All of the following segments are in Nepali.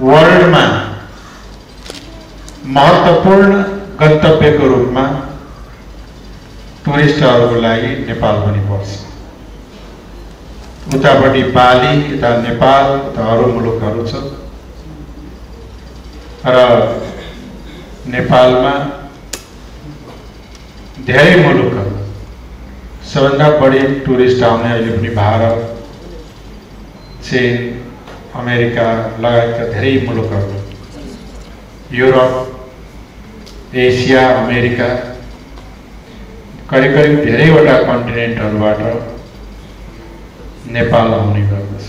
वर्ल्ड में महत्वपूर्ण गंतव्य को रूप में टुरिस्टहरुको लागि नेपाल पनि पर्छ। उतापट्टि बाली, यता नेपाल, उता अरू मुलुकहरु छ र नेपालमा धेरै मुलुकहरु सबभन्दा बढी टुरिस्ट आउने अहिले पनि भारत, चीन, अमेरिका लगायतका धेरै मुलुकहरु, युरोप, एसिया, अमेरिका करिब धेरैवटा कन्टिनेन्टहरुबाट नेपाल आउने गर्दछ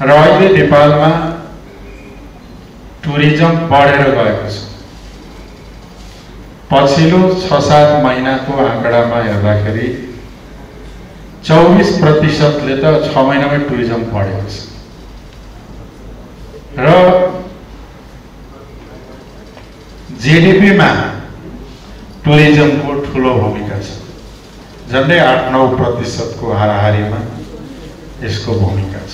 र अहिले नेपालमा टुरिज्म बढेर गएको छ। पछिल्लो 6-7 महिनाको आँकडामा हेर्दाखेरि 24% त 6 महिनामै टुरिज्म बढेको छ र जीडीपी में टुरिज्म को ठूलो भूमिका छ। झन्डै 8-9% को हाराहारी में इसको भूमिका छ।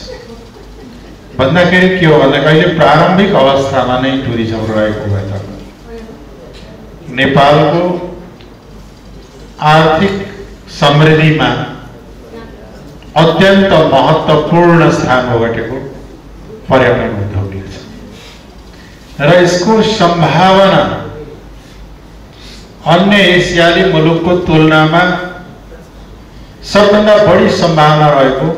भन्दाखेरि के हो भन्दा अहिले प्रारम्भिक अवस्था में नै टुरिज्म रहेको भए तापनि नेपाल को आर्थिक समृद्धि में अत्यंत महत्वपूर्ण स्थान ओगटेको पर्यटन उद्योगले छ र यसको संभावना अन्य एसियाली मुलुक को तुलना में सबभन्दा बढी संभावना रहेको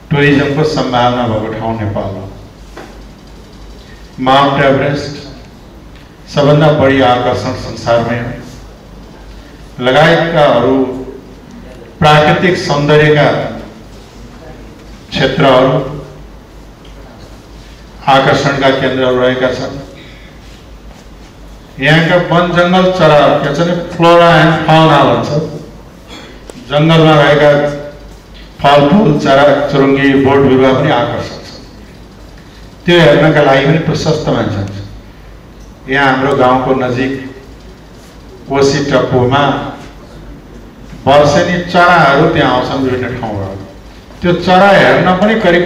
टुरिज्म को संभावना भएको ठाउँ नेपाल हो। माउन्ट एभरेस्ट सबभन्दा बढी आकर्षण संसारमै हो। लगायतका अरू प्राकृतिक सौन्दर्यका क्षेत्रहरू आकर्षणका केन्द्रहरू रहेका छन्। यहाँका वन जंगल चरा के छ फ्लोरा एन्ड फाउना भन्छ, जंगलमा रहेका फलफूल, चरा चुरुङ्गी, बोट बिरुवा पनि आकर्षक छ। त्यो हेर्नका लागि पनि प्रशस्त मान्छे छ। यहाँ हाम्रो गाउँको नजिक कोशी टप्पूमा वर्षेनी चराहरू त्यहाँ आउँछन् विभिन्न ठाउँबाट। त्यो चरा हेर्न पनि करिब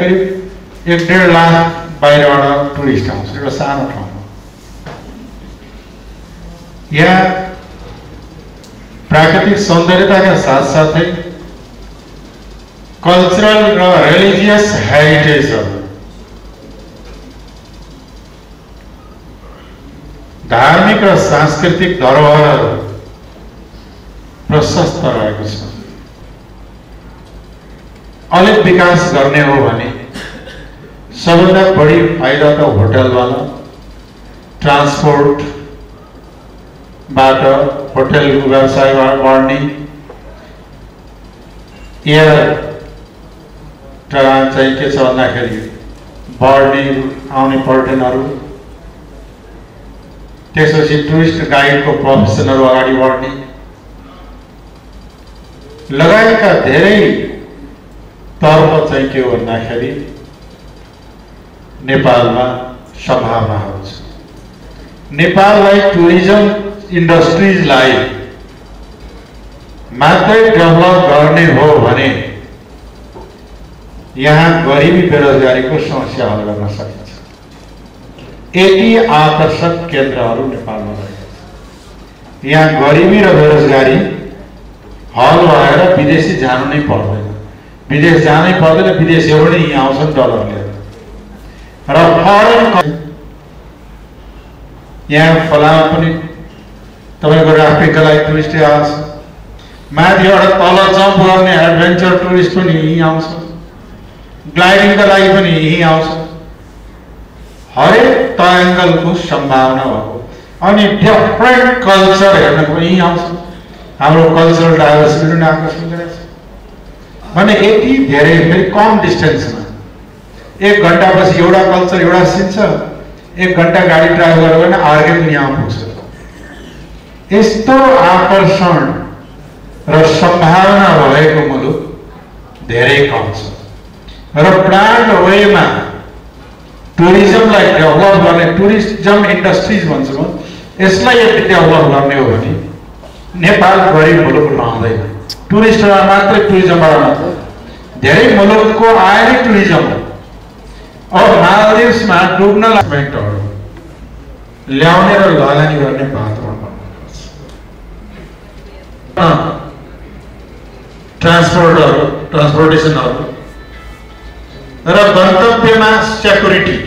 1-1.5 लाख बाहिरबाट टुरिस्ट आउँछ एउटा सानो ठाउँमा। यहाँ प्राकृतिक सौन्दर्यताका साथसाथै कल्चरल र रिलिजियस हेरिटेजहरू, धार्मिक र सांस्कृतिक धरोहरहरू प्रशस्त रहेको छ। अलिक विकास गर्ने हो भने सबभन्दा बढी फाइदा त होटलवाला, ट्रान्सपोर्ट बाट होटल व्यवसाय बढ्ने, एयर चाहिँ के छ भन्दाखेरि बढ्ने आउने पर्यटनहरू, त्यसपछि टुरिस्ट गाइड को प्रोफेसनहरू अगाडि बढ्ने लगायतका धेरै तर्फ चाहिँ के हो भन्दाखेरि नेपालमा सम्भावनाहरू छ। नेपाललाई टुरिज्म इन्डस्ट्रीजलाई मात्रै डेभलप गर्ने हो भने यहाँ गरिबी बेरोजगारी को समस्या हल गर्न सकिन्छ। यति आकर्षक केन्द्रहरू नेपालमा रहेका छन्। यहाँ गरिबी र बेरोजगारी हल भएर विदेशी जानु नै पर्दैन, विदेश जानै पर्दैन, विदेशीहरू पनि यहाँ आउँछन् डलर लिएर र फरेन यहाँ फलामा पनि तपाईको राफ्टिङका लागि टुरिस्ट आउँछ, माथिबाट तल जम्प गर्ने एडभेन्चर टुरिस्ट पनि यहीँ आउँछ, ग्लाइडिङका लागि पनि यहीँ आउँछ। हरेक एंगलको संभावना भएको अनि डिफरेन्ट कल्चर हेर्नको पनि यहीँ आउँछ। हाम्रो कल्चरल डाइभर्सिटी पनि आकर्षण गरेको छ भने यति धेरै फेरि कम डिस्टेन्समा 1 घण्टापछि एउटा कल्चर एउटा सिन्छ, 1 घण्टा गाडी ड्राइभ गरेर भने अर्कै दुनियाँमा पुग्छ। यस्तो आकर्षण र संभावना भएको मुलुक धेरै कम छ र ब्रान्ड वेमा टुरिज्मलाई डेभलप गर्ने, टुरिज्म इन्डस्ट्रीज भन्छु म, यसलाई यदि डेभलप गर्ने हो भने नेपाल गरिब मुलुक रहँदैन। टुरिस्टबाट मात्रै, टुरिज्मबाट मात्रै धेरै मुलुकको आय नै टुरिज्म हो। अब मालदिव्समा डुब्न लाग्नेहरू ल्याउने र लगानी गर्ने वातावरण बनाउनुपर्छ। ट्रान्सपोर्टेसनहरू र गन्तव्यमा सेक्युरिटी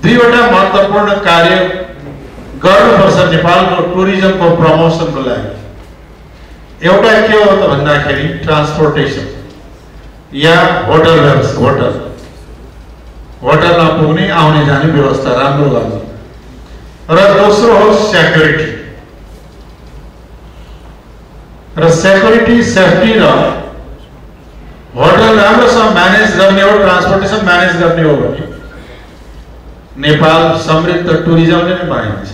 दुईवटा महत्त्वपूर्ण कार्य गर्नुपर्छ नेपालको टुरिज्मको प्रमोसनको लागि। एउटा के हो त भन्दाखेरि ट्रान्सपोर्टेसन या होटलमा पुग्ने आउने जाने व्यवस्था राम्रो गर्ने र दोस्रो हो सेक्युरिटी र सेक्युरिटी सेफ्टी र होटल राम्रोसँग म्यानेज गर्ने हो, ट्रान्सपोर्टेसन म्यानेज गर्ने हो भने नेपाल समृद्ध टुरिज्मले नै बनाइन्छ।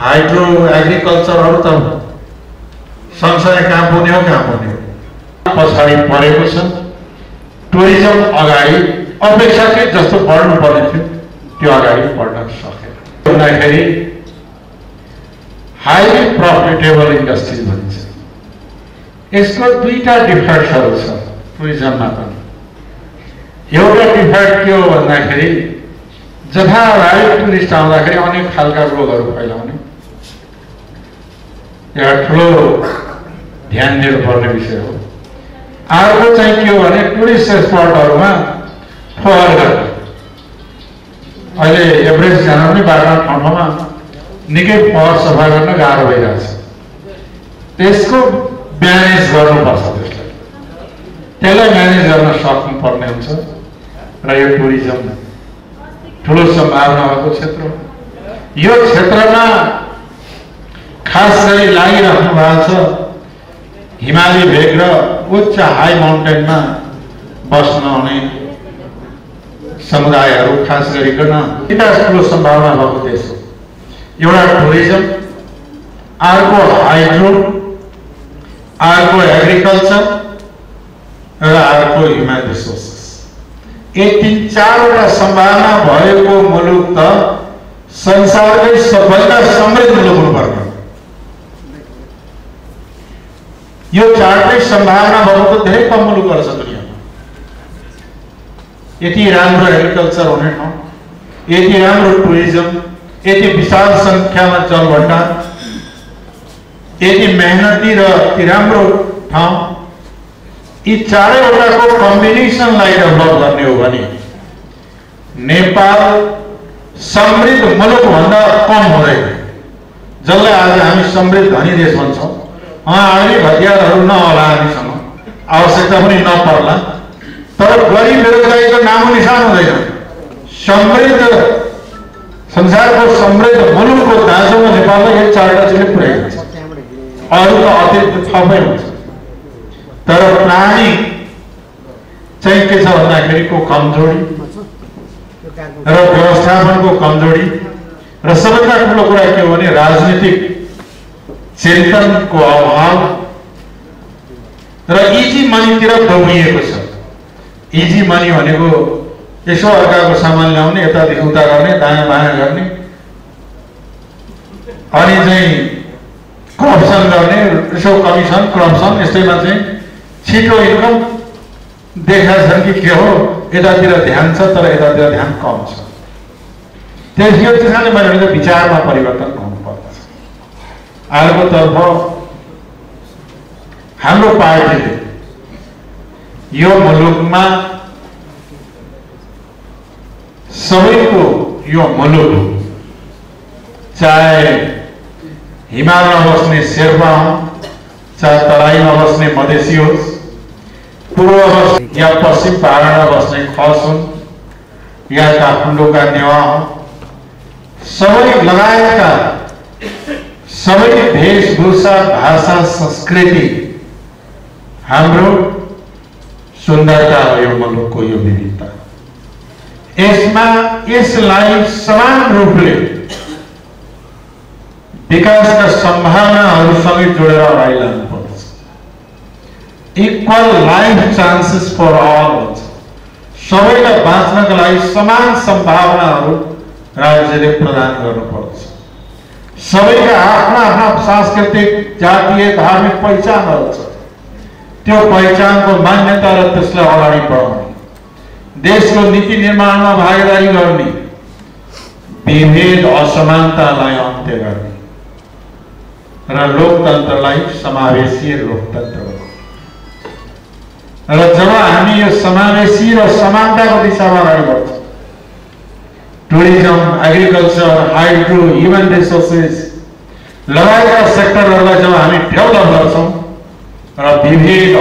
हाइड्रो एग्रिकल्चरहरू त सँगसँगै कहाँ पुग्ने हो पछाडि परेको छ। टुरिज्म अगाडि अपेक्षाकृत जस्तो बढ्नु पर्ने थियो त्यो अगाडि बढ्न सकेन। भन्दाखेरि हाइली प्रफिटेबल इन्डस्ट्री भनिन्छ। यसको दुईटा डिफेक्टहरू छ टुरिज्ममा पनि। एउटा डिफेक्ट के हो भन्दाखेरि जथाभावी टुरिस्ट आउँदाखेरि अनेक खालका रोगहरू फैलाउने एउटा ठुलो ध्यान दिनुपर्ने विषय हो। अर्को चाहिँ के हो भने टुरिस्ट स्पटहरूमा फोहोर गर्ने। अहिले एभरेस्ट जान पनि बाटो ठाउँमा निकै फोहोर सफा गर्न गाह्रो भइरहेछ। त्यसको म्यानेज गर्नुपर्छ। त्यसलाई म्यानेज गर्न सक्नुपर्ने हुन्छ र यो टुरिज्म ठुलो सम्भावना भएको क्षेत्र हो। यो क्षेत्रमा खास गरी लागिराख्नु भएको छ हिमाली भेग र उच्च हाई माउन्टेनमा बस्न आउने समुदायहरू खास गरिकन विकास ठुलो सम्भावना भएको देश हो। एउटा टुरिज्म, अर्को हाइड्रो, अर्को एग्रिकल्चर र अर्को ह्युमन रिसोर्सेस। यति चारवटा सम्भावना भएको मुलुक त संसारकै सबैभन्दा समृद्ध मुलुक हुनुपर्ने। यो चारटै सम्भावना भएको त धेरै कम मुलुकहरू छ दुनियाँमा। यति राम्रो एग्रिकल्चर हुने ठाउँ, यति राम्रो टुरिज्म, यति विशाल संख्यामा जलभण्डार, यति मेहनती र यति राम्रो ठाउँ, यी चारैवटाको कम्बिनेसनलाई डेभलप गर्ने हो भने नेपाल समृद्ध मुलुक भन्दा कम हुँदैन। जसलाई आज हामी समृद्ध धनी देश भन्छौँ, हामी हतियारहरू नहोला, हामीसँग आवश्यकता पनि नपर्ला, तर गरिब बेरोजगारीको नामो निशान हुँदैन। समृद्ध संसारको समृद्ध मुलुकको दाँजोमा नेपाललाई यो चारवटा चाहिँ पुर्याइन्छ। अरू त अतिरिक्त थपै हुन्छ। तर प्राणी चाहिँ के छ भन्दाखेरिको कमजोरी र व्यवस्थापनको कमजोरी र सबैभन्दा ठुलो कुरा के हो भने राजनीतिक चिन्तनको अभाव र इजी मनीतिर दौडिएको छ। इजी मनी भनेको यसो अर्काको सामान ल्याउने, यतादेखि उता गर्ने, दायाँ बायाँ गर्ने, अनि चाहिँ करप्सन गर्ने, यसो कमिसन करप्सन यस्तैमा चाहिँ छिटो इन्कम देखाएछन् कि के हो। यतातिर ध्यान छ तर यतातिर ध्यान कम छ। त्यसले त्यसैले मैले विचारमा परिवर्तन गर्नुपर्छ। अर्कोतर्फ हाम्रो पार्टीले यो मुलुकमा सबैको यो मुलुक चाहे हिमालमा बस्ने शेर्पा हो, चाहे तराईमा बस्ने मधेसी होस्, पूर्व या पश्चिम पहाडमा बस्ने खस हुन् या काठमाडौँका नेवा हो, सबै लगायतका सबै वेशभूषा, भाषा, संस्कृति हाम्रो सुन्दरता हो यो मुलुकको यो विविधता। यसलाई समान रूपले विकासका सम्भावनाहरूसँगै जोडेर अगाडि लानुपर्छ। Equal life chances for all भन्छ। सबैलाई बाँच्नका लागि समान सम्भावनाहरू राज्यले प्रदान गर्नुपर्छ। सबैका आफ्ना आफ्ना सांस्कृतिक, जातीय, धार्मिक पहिचानहरू छ। त्यो पहिचानको मान्यता र त्यसलाई अगाडि बढाउने देशको नीति निर्माणमा भागीदारी गर्ने, विभेद असमानतालाई अन्त्य गर्ने र लोकतन्त्रलाई समावेशी लोकतन्त्र बनाउने। र जब हामी यो समावेशी र समानताको दिशामा अगाडि बढ्छौँ, tourism, agriculture, hydro, human resources लगायतका सेक्टरहरूलाई जब हामी डेभलप गर्छौँ र विभेद